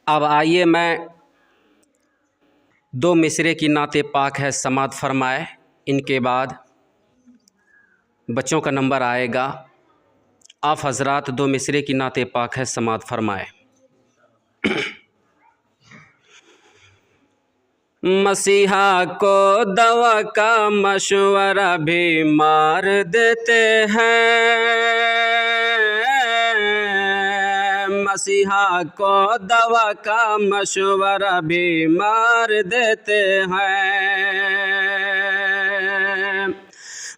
अब आइए मैं दो मिसरे की नाते पाक है समात फरमाए। इनके बाद बच्चों का नंबर आएगा। आप हजरात दो मिसरे की नाते पाक है समात फरमाए। मसीहा को दवा का मशवरा भी मार देते हैं। मसीहा को दवा का मशवरा भी मार देते हैं।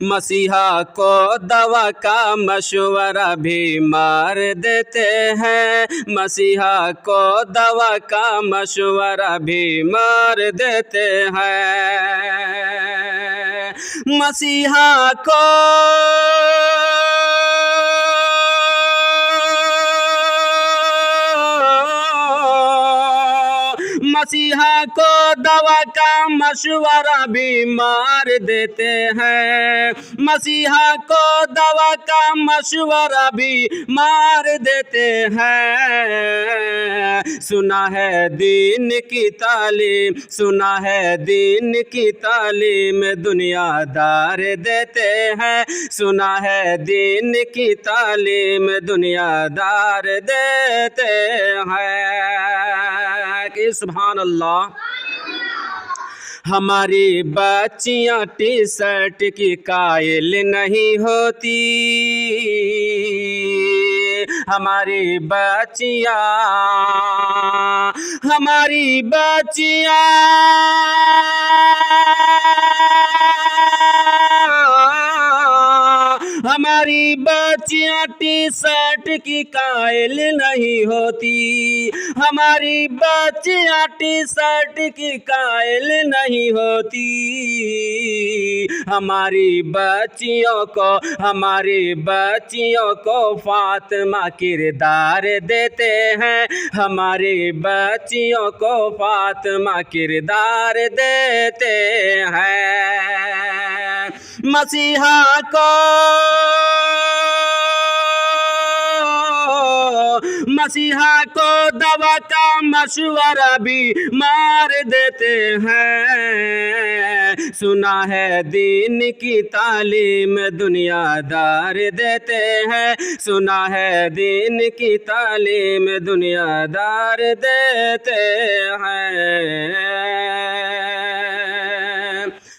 मसीहा को दवा का मशवरा भी मार देते हैं। मसीहा को दवा का मशवरा भी मार देते हैं। मसीहा को मसीहा को दवा का मशवरा भी मार देते हैं। मसीहा को दवा का मशवरा भी मार देते हैं। सुना है दीन की तालीम, सुना है दीन की तालीम दुनियादार देते हैं। सुना है दीन की तालीम दुनियादार देते हैं। कि सुभान अल्लाह। हमारी बच्चियाँ टी शर्ट की कायल नहीं होती। हमारी बच्चियाँ हमारी बच्चियाँ टी शर्ट की कायल नहीं होती। हमारी बच्चियाँ टी शर्ट की कायल नहीं होती। हमारी बच्चियों को फातिमा किरदार देते हैं। हमारी बच्चियों को फातिमा किरदार देते हैं। मसीहा को दवा का मशवरा भी मार देते हैं। सुना है दीन की तालीम दुनियादार देते हैं। सुना है दीन की तालीम दुनियादार देते हैं।